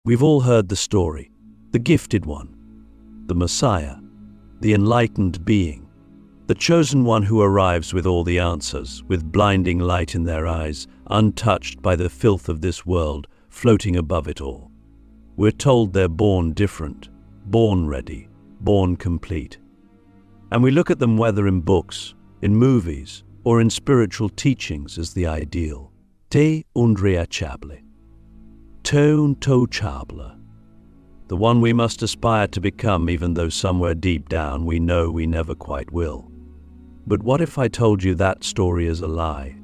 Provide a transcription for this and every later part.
We've all heard the story. The gifted one, the Messiah, the enlightened being, the chosen one who arrives with all the answers, with blinding light in their eyes, untouched by the filth of this world, floating above it all. We're told they're born different, born ready, born complete. And we look at them whether in books, in movies, or in spiritual teachings as the ideal. Te undriachable. Untouchable. The one we must aspire to become, even though somewhere deep down we know we never quite will. But what if I told you that story is a lie?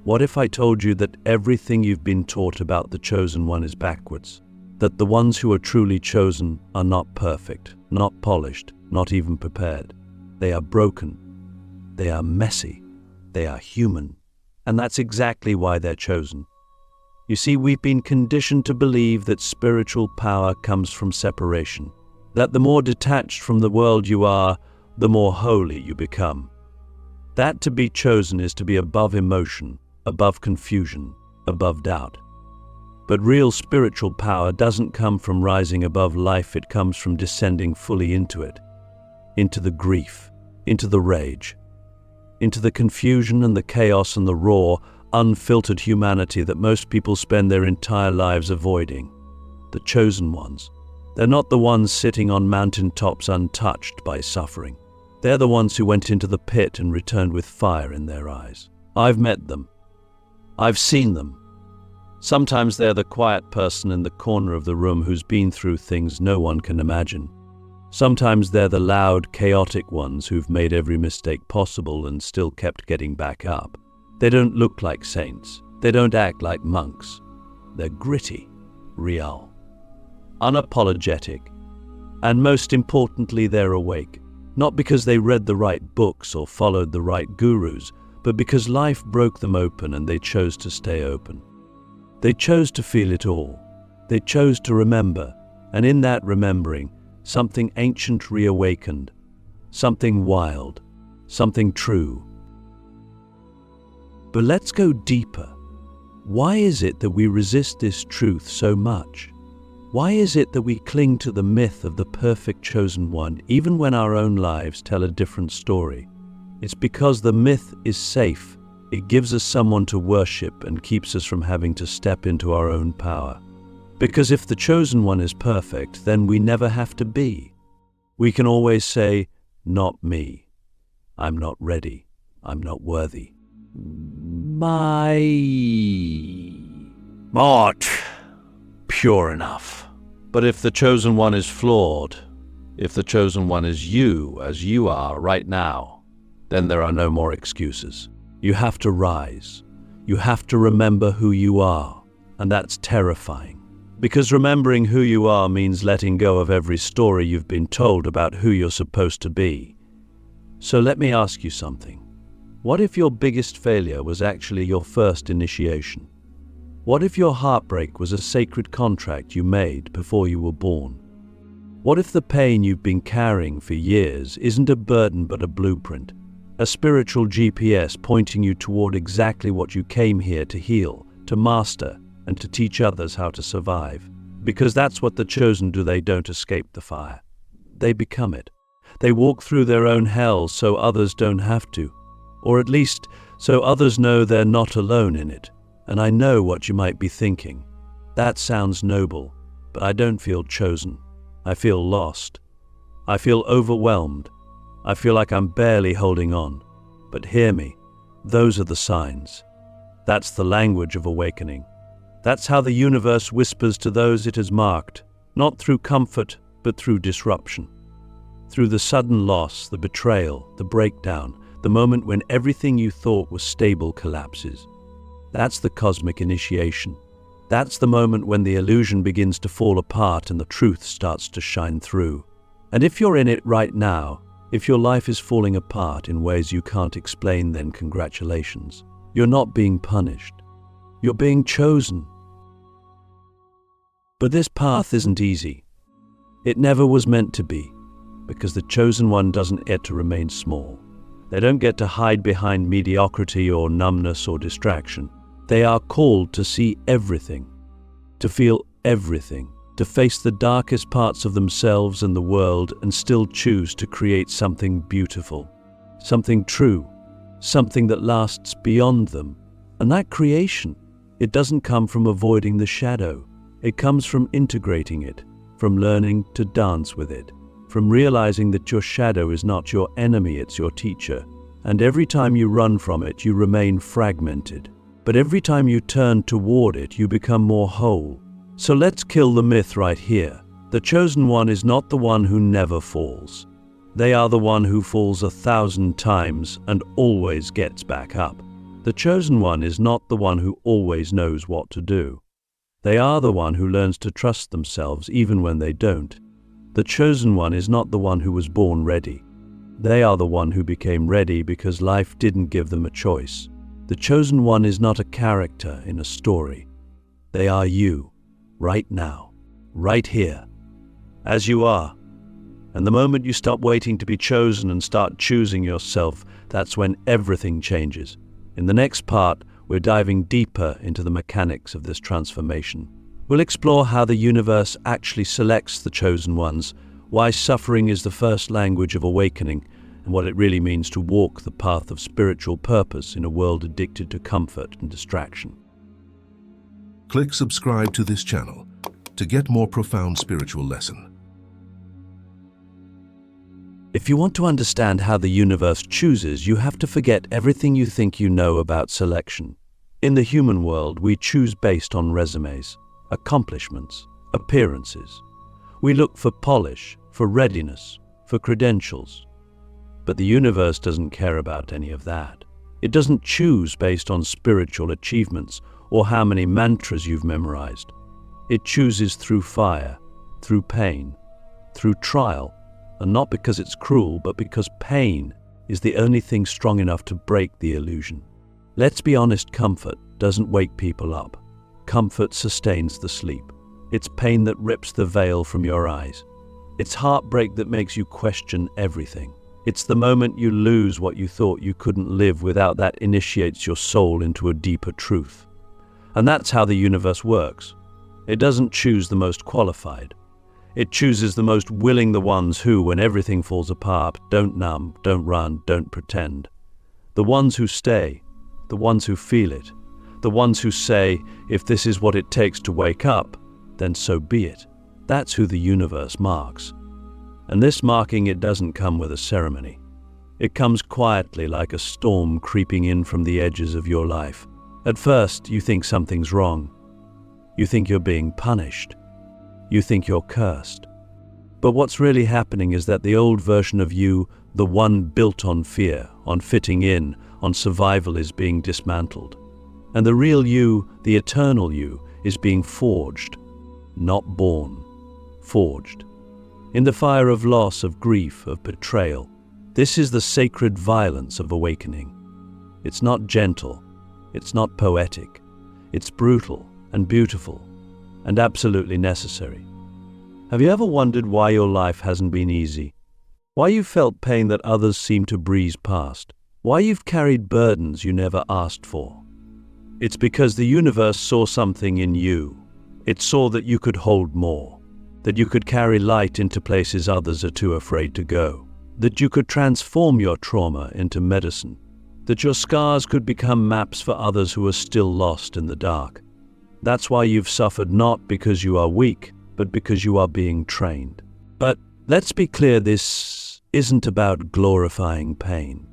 What if I told you that everything you've been taught about the chosen one is backwards? That the ones who are truly chosen are not perfect, not polished, not even prepared. They are broken. They are messy. They are human. And that's exactly why they're chosen. You see, we've been conditioned to believe that spiritual power comes from separation, that the more detached from the world you are, the more holy you become. That to be chosen is to be above emotion, above confusion, above doubt. But real spiritual power doesn't come from rising above life, it comes from descending fully into it, into the grief, into the rage, into the confusion and the chaos and the raw, unfiltered humanity that most people spend their entire lives avoiding. The chosen ones. They're not the ones sitting on mountaintops untouched by suffering. They're the ones who went into the pit and returned with fire in their eyes. I've met them. I've seen them. Sometimes they're the quiet person in the corner of the room who's been through things no one can imagine. Sometimes they're the loud, chaotic ones who've made every mistake possible and still kept getting back up. They don't look like saints. They don't act like monks. They're gritty, real, unapologetic, and most importantly, they're awake. Not because they read the right books or followed the right gurus, but because life broke them open and they chose to stay open. They chose to feel it all. They chose to remember, and in that remembering, something ancient reawakened, something wild, something true. But let's go deeper. Why is it that we resist this truth so much? Why is it that we cling to the myth of the perfect chosen one even when our own lives tell a different story? It's because the myth is safe. It gives us someone to worship and keeps us from having to step into our own power. Because if the chosen one is perfect, then we never have to be. We can always say, not me. I'm not ready. I'm not worthy. Not pure enough. But if the chosen one is flawed, if the chosen one is you as you are right now, then there are no more excuses. You have to rise. You have to remember who you are, and that's terrifying. Because remembering who you are means letting go of every story you've been told about who you're supposed to be. So let me ask you something. What if your biggest failure was actually your first initiation? What if your heartbreak was a sacred contract you made before you were born? What if the pain you've been carrying for years isn't a burden but a blueprint, a spiritual GPS pointing you toward exactly what you came here to heal, to master, and to teach others how to survive? Because that's what the chosen do. They don't escape the fire. They become it. They walk through their own hell so others don't have to. Or at least so others know they're not alone in it. And I know what you might be thinking. That sounds noble, but I don't feel chosen. I feel lost. I feel overwhelmed. I feel like I'm barely holding on. But hear me, those are the signs. That's the language of awakening. That's how the universe whispers to those it has marked, not through comfort, but through disruption. Through the sudden loss, the betrayal, the breakdown, the moment when everything you thought was stable collapses. That's the cosmic initiation. That's the moment when the illusion begins to fall apart and the truth starts to shine through. And if you're in it right now, if your life is falling apart in ways you can't explain, then congratulations. You're not being punished. You're being chosen. But this path isn't easy. It never was meant to be, because the chosen one doesn't get to remain small. They don't get to hide behind mediocrity or numbness or distraction. They are called to see everything, to feel everything, to face the darkest parts of themselves and the world and still choose to create something beautiful, something true, something that lasts beyond them. And that creation, it doesn't come from avoiding the shadow. It comes from integrating it, from learning to dance with it, from realizing that your shadow is not your enemy, it's your teacher. And every time you run from it, you remain fragmented. But every time you turn toward it, you become more whole. So let's kill the myth right here. The chosen one is not the one who never falls. They are the one who falls 1,000 times and always gets back up. The chosen one is not the one who always knows what to do. They are the one who learns to trust themselves even when they don't. The chosen one is not the one who was born ready. They are the one who became ready because life didn't give them a choice. The chosen one is not a character in a story. They are you, right now, right here, as you are. And the moment you stop waiting to be chosen and start choosing yourself, that's when everything changes. In the next part, we're diving deeper into the mechanics of this transformation. We'll explore how the universe actually selects the chosen ones, why suffering is the first language of awakening, and what it really means to walk the path of spiritual purpose in a world addicted to comfort and distraction. Click subscribe to this channel to get more profound spiritual lesson. If you want to understand how the universe chooses, you have to forget everything you think you know about selection. In the human world, we choose based on resumes, accomplishments, appearances. We look for polish, for readiness, for credentials. But the universe doesn't care about any of that. It doesn't choose based on spiritual achievements or how many mantras you've memorized. It chooses through fire, through pain, through trial, and not because it's cruel, but because pain is the only thing strong enough to break the illusion. Let's be honest, comfort doesn't wake people up. Comfort sustains the sleep. It's pain that rips the veil from your eyes. It's heartbreak that makes you question everything. It's the moment you lose what you thought you couldn't live without that initiates your soul into a deeper truth. And that's how the universe works. It doesn't choose the most qualified. It chooses the most willing, the ones who, when everything falls apart, don't numb, don't run, don't pretend. The ones who stay, the ones who feel it, the ones who say, if this is what it takes to wake up, then so be it. That's who the universe marks. And this marking, it doesn't come with a ceremony. It comes quietly like a storm creeping in from the edges of your life. At first, you think something's wrong. You think you're being punished. You think you're cursed. But what's really happening is that the old version of you, the one built on fear, on fitting in, on survival, is being dismantled. And the real you, the eternal you, is being forged, not born, forged. In the fire of loss, of grief, of betrayal. This is the sacred violence of awakening. It's not gentle, it's not poetic, it's brutal and beautiful and absolutely necessary. Have you ever wondered why your life hasn't been easy? Why you've felt pain that others seem to breeze past? Why you've carried burdens you never asked for? It's because the universe saw something in you. It saw that you could hold more, that you could carry light into places others are too afraid to go, that you could transform your trauma into medicine, that your scars could become maps for others who are still lost in the dark. That's why you've suffered, not because you are weak, but because you are being trained. But let's be clear, this isn't about glorifying pain.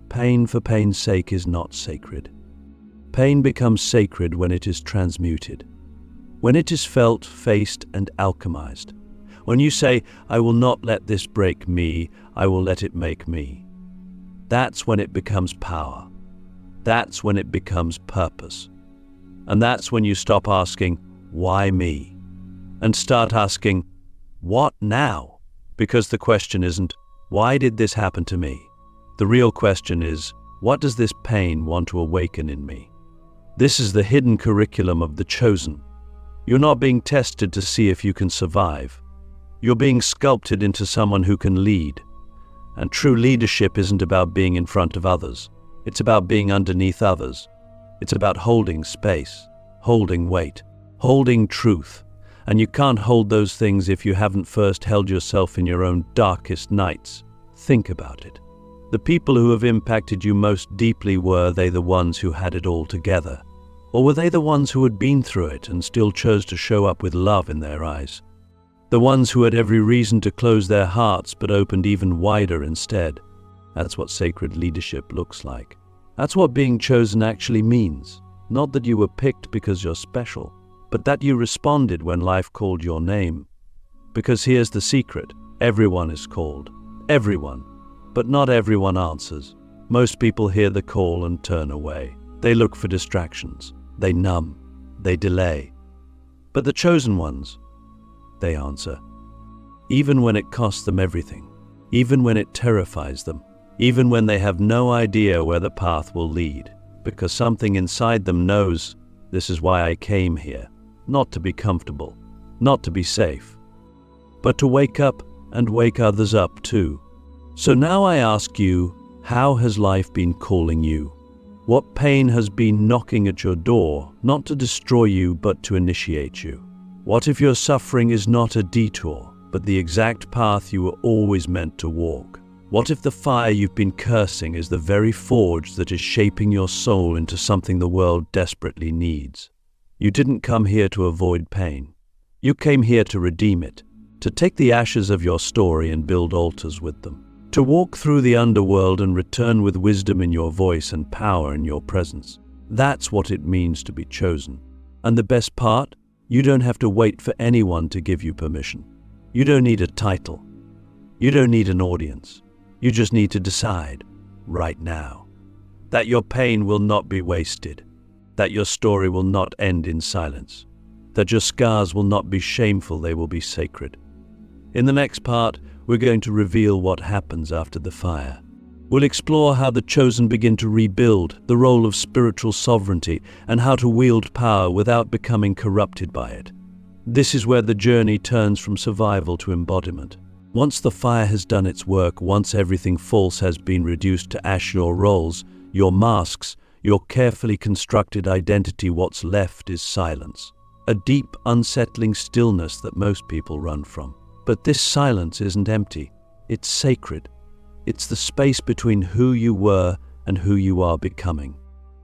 Pain for pain's sake is not sacred. Pain becomes sacred when it is transmuted, when it is felt, faced, and alchemized. When you say, I will not let this break me, I will let it make me. That's when it becomes power. That's when it becomes purpose. And that's when you stop asking, why me? And start asking, what now? Because the question isn't, why did this happen to me? The real question is, what does this pain want to awaken in me? This is the hidden curriculum of the chosen. You're not being tested to see if you can survive. You're being sculpted into someone who can lead. And true leadership isn't about being in front of others. It's about being underneath others. It's about holding space, holding weight, holding truth. And you can't hold those things if you haven't first held yourself in your own darkest nights. Think about it. The people who have impacted you most deeply, were they the ones who had it all together? Or were they the ones who had been through it and still chose to show up with love in their eyes? The ones who had every reason to close their hearts but opened even wider instead. That's what sacred leadership looks like. That's what being chosen actually means. Not that you were picked because you're special, but that you responded when life called your name. Because here's the secret: everyone is called. Everyone. But not everyone answers. Most people hear the call and turn away. They look for distractions. They numb. They delay. But the chosen ones, they answer. Even when it costs them everything. Even when it terrifies them. Even when they have no idea where the path will lead. Because something inside them knows, this is why I came here. Not to be comfortable. Not to be safe. But to wake up and wake others up too. So now I ask you, how has life been calling you? What pain has been knocking at your door, not to destroy you, but to initiate you? What if your suffering is not a detour, but the exact path you were always meant to walk? What if the fire you've been cursing is the very forge that is shaping your soul into something the world desperately needs? You didn't come here to avoid pain. You came here to redeem it, to take the ashes of your story and build altars with them. To walk through the underworld and return with wisdom in your voice and power in your presence. That's what it means to be chosen. And the best part? You don't have to wait for anyone to give you permission. You don't need a title. You don't need an audience. You just need to decide, right now, that your pain will not be wasted, that your story will not end in silence, that your scars will not be shameful, they will be sacred. In the next part, we're going to reveal what happens after the fire. We'll explore how the chosen begin to rebuild, the role of spiritual sovereignty, and how to wield power without becoming corrupted by it. This is where the journey turns from survival to embodiment. Once the fire has done its work, once everything false has been reduced to ash, your roles, your masks, your carefully constructed identity, what's left is silence. A deep, unsettling stillness that most people run from. But this silence isn't empty. It's sacred. It's the space between who you were and who you are becoming.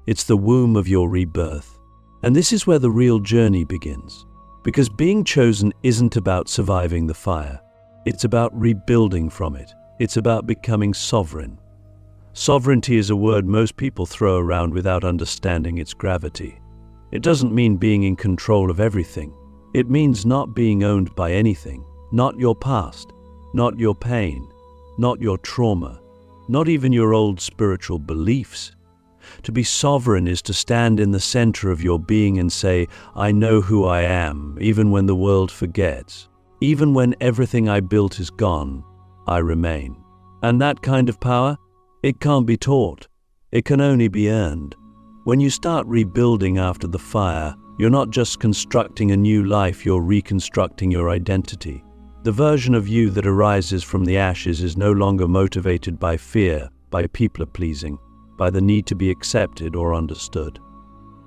It's the womb of your rebirth. And this is where the real journey begins. Because being chosen isn't about surviving the fire. It's about rebuilding from it. It's about becoming sovereign. Sovereignty is a word most people throw around without understanding its gravity. It doesn't mean being in control of everything. It means not being owned by anything. Not your past, not your pain, not your trauma, not even your old spiritual beliefs. To be sovereign is to stand in the center of your being and say, I know who I am, even when the world forgets. Even when everything I built is gone, I remain. And that kind of power, it can't be taught. It can only be earned. When you start rebuilding after the fire, you're not just constructing a new life, you're reconstructing your identity. The version of you that arises from the ashes is no longer motivated by fear, by people-pleasing, by the need to be accepted or understood.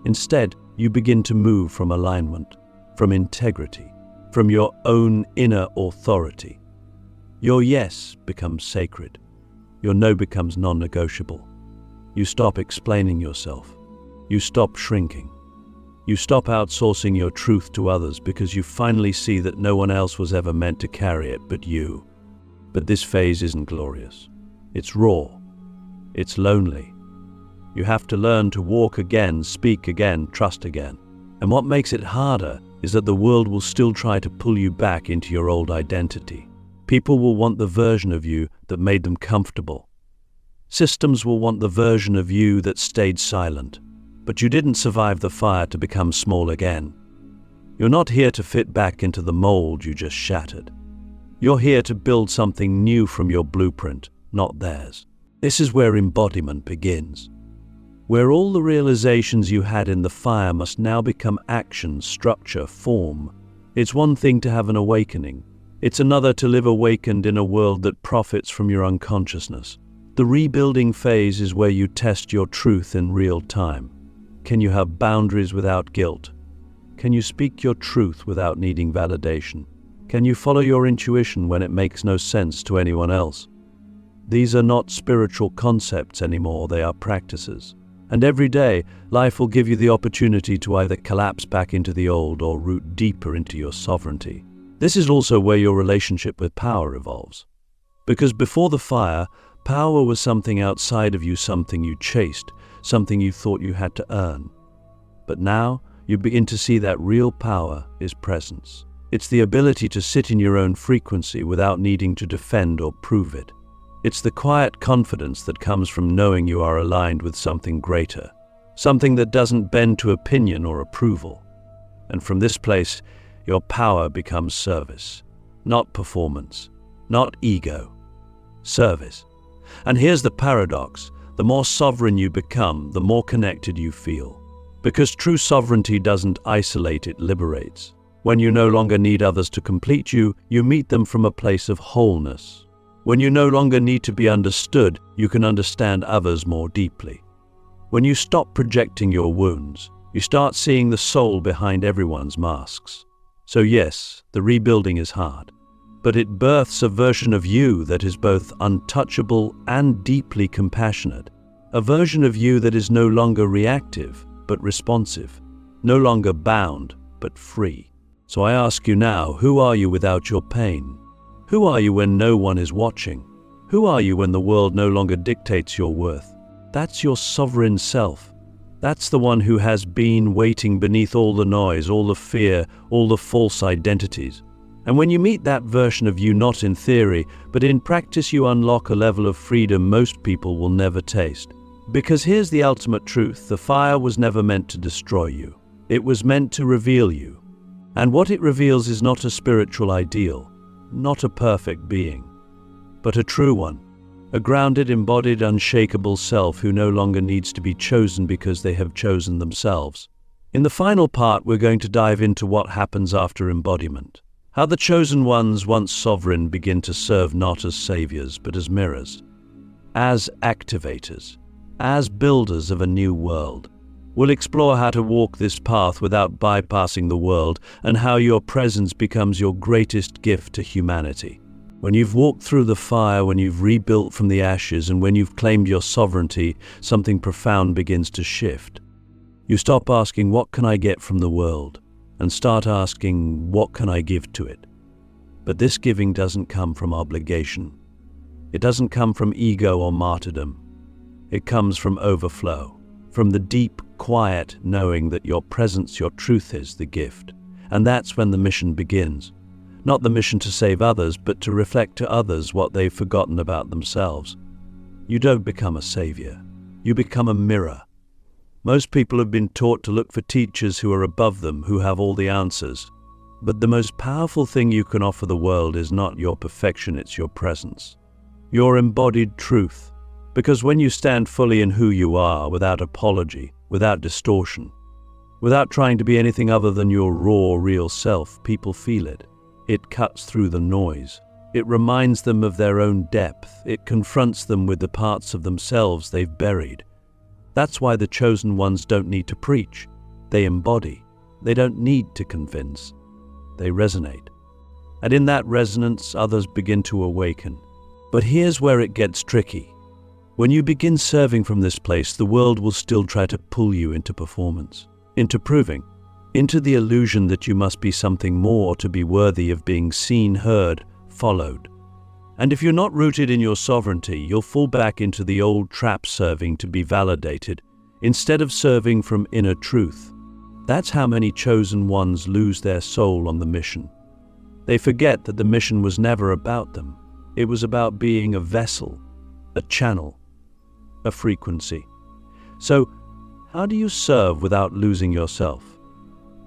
Instead, you begin to move from alignment, from integrity, from your own inner authority. Your yes becomes sacred. Your no becomes non-negotiable. You stop explaining yourself. You stop shrinking. You stop outsourcing your truth to others because you finally see that no one else was ever meant to carry it but you. But this phase isn't glorious. It's raw. It's lonely. You have to learn to walk again, speak again, trust again. And what makes it harder is that the world will still try to pull you back into your old identity. People will want the version of you that made them comfortable. Systems will want the version of you that stayed silent. But you didn't survive the fire to become small again. You're not here to fit back into the mold you just shattered. You're here to build something new from your blueprint, not theirs. This is where embodiment begins. Where all the realizations you had in the fire must now become action, structure, form. It's one thing to have an awakening. It's another to live awakened in a world that profits from your unconsciousness. The rebuilding phase is where you test your truth in real time. Can you have boundaries without guilt? Can you speak your truth without needing validation? Can you follow your intuition when it makes no sense to anyone else? These are not spiritual concepts anymore, they are practices. And every day, life will give you the opportunity to either collapse back into the old or root deeper into your sovereignty. This is also where your relationship with power evolves. Because before the fire, power was something outside of you, something you chased, something you thought you had to earn. But now, you begin to see that real power is presence. It's the ability to sit in your own frequency without needing to defend or prove it. It's the quiet confidence that comes from knowing you are aligned with something greater, something that doesn't bend to opinion or approval. And from this place, your power becomes service, not performance, not ego, service. And here's the paradox: the more sovereign you become, the more connected you feel. Because true sovereignty doesn't isolate, it liberates. When you no longer need others to complete you, you meet them from a place of wholeness. When you no longer need to be understood, you can understand others more deeply. When you stop projecting your wounds, you start seeing the soul behind everyone's masks. So yes, the rebuilding is hard, but it births a version of you that is both untouchable and deeply compassionate. A version of you that is no longer reactive, but responsive, no longer bound, but free. So I ask you now, who are you without your pain? Who are you when no one is watching? Who are you when the world no longer dictates your worth? That's your sovereign self. That's the one who has been waiting beneath all the noise, all the fear, all the false identities. And when you meet that version of you, not in theory, but in practice, you unlock a level of freedom most people will never taste. Because here's the ultimate truth: the fire was never meant to destroy you. It was meant to reveal you. And what it reveals is not a spiritual ideal, not a perfect being, but a true one. A grounded, embodied, unshakable self who no longer needs to be chosen because they have chosen themselves. In the final part, we're going to dive into what happens after embodiment. How the chosen ones, once sovereign, begin to serve not as saviors, but as mirrors, as activators, as builders of a new world. We'll explore how to walk this path without bypassing the world, and how your presence becomes your greatest gift to humanity. When you've walked through the fire, when you've rebuilt from the ashes, and when you've claimed your sovereignty, something profound begins to shift. You stop asking, what can I get from the world? And start asking, what can I give to it? But this giving doesn't come from obligation. It doesn't come from ego or martyrdom. It comes from overflow, from the deep, quiet knowing that your presence, your truth is the gift. And that's when the mission begins. Not the mission to save others, but to reflect to others what they've forgotten about themselves. You don't become a savior. You become a mirror. Most people have been taught to look for teachers who are above them, who have all the answers. But the most powerful thing you can offer the world is not your perfection, it's your presence. Your embodied truth. Because when you stand fully in who you are, without apology, without distortion, without trying to be anything other than your raw, real self, people feel it. It cuts through the noise. It reminds them of their own depth. It confronts them with the parts of themselves they've buried. That's why the chosen ones don't need to preach. They embody. They don't need to convince. They resonate. And in that resonance, others begin to awaken. But here's where it gets tricky. When you begin serving from this place, the world will still try to pull you into performance, into proving, into the illusion that you must be something more to be worthy of being seen, heard, followed. And if you're not rooted in your sovereignty, you'll fall back into the old trap, serving to be validated, instead of serving from inner truth. That's how many chosen ones lose their soul on the mission. They forget that the mission was never about them. It was about being a vessel, a channel, a frequency. So, how do you serve without losing yourself?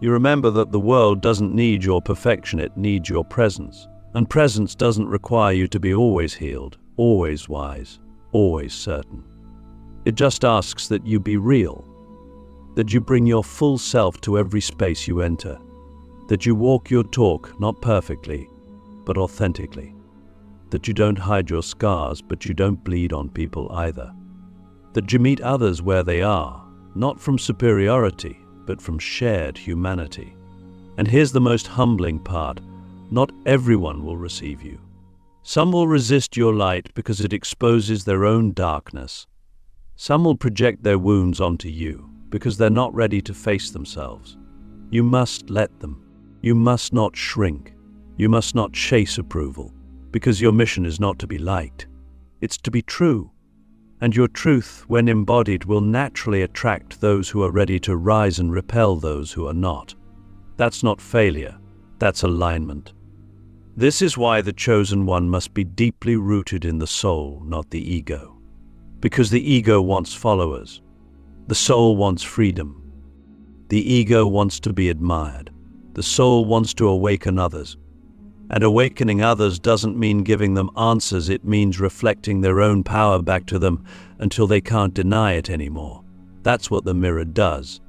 You remember that the world doesn't need your perfection, it needs your presence. And presence doesn't require you to be always healed, always wise, always certain. It just asks that you be real, that you bring your full self to every space you enter, that you walk your talk not perfectly, but authentically, that you don't hide your scars, but you don't bleed on people either, that you meet others where they are, not from superiority, but from shared humanity. And here's the most humbling part. Not everyone will receive you. Some will resist your light because it exposes their own darkness. Some will project their wounds onto you because they're not ready to face themselves. You must let them. You must not shrink. You must not chase approval, because your mission is not to be liked. It's to be true. And your truth, when embodied, will naturally attract those who are ready to rise and repel those who are not. That's not failure. That's alignment. This is why the chosen one must be deeply rooted in the soul, not the ego. Because the ego wants followers. The soul wants freedom. The ego wants to be admired. The soul wants to awaken others. And awakening others doesn't mean giving them answers, it means reflecting their own power back to them until they can't deny it anymore. That's what the mirror does.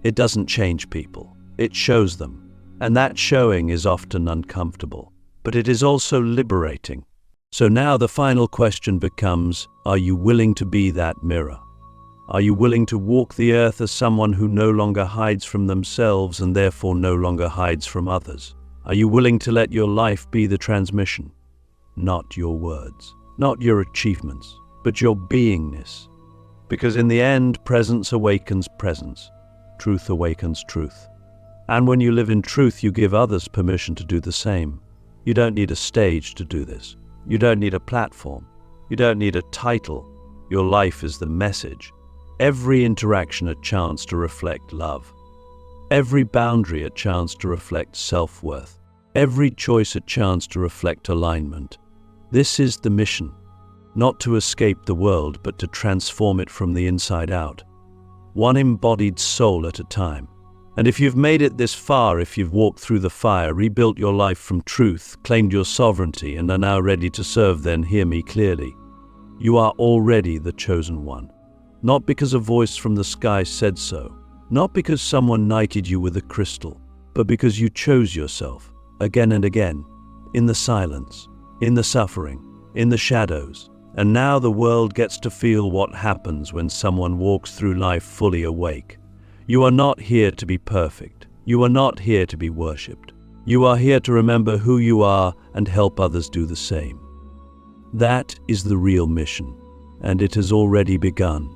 It doesn't change people, it shows them. And that showing is often uncomfortable, but it is also liberating. So now the final question becomes, are you willing to be that mirror? Are you willing to walk the earth as someone who no longer hides from themselves and therefore no longer hides from others? Are you willing to let your life be the transmission? Not your words, not your achievements, but your beingness. Because in the end, presence awakens presence. Truth awakens truth. And when you live in truth, you give others permission to do the same. You don't need a stage to do this. You don't need a platform. You don't need a title. Your life is the message. Every interaction a chance to reflect love. Every boundary a chance to reflect self-worth. Every choice a chance to reflect alignment. This is the mission. Not to escape the world, but to transform it from the inside out. One embodied soul at a time. And if you've made it this far, if you've walked through the fire, rebuilt your life from truth, claimed your sovereignty, and are now ready to serve, then hear me clearly. You are already the chosen one. Not because a voice from the sky said so. Not because someone knighted you with a crystal, but because you chose yourself, again and again, in the silence, in the suffering, in the shadows. And now the world gets to feel what happens when someone walks through life fully awake. You are not here to be perfect. You are not here to be worshipped. You are here to remember who you are and help others do the same. That is the real mission, and it has already begun.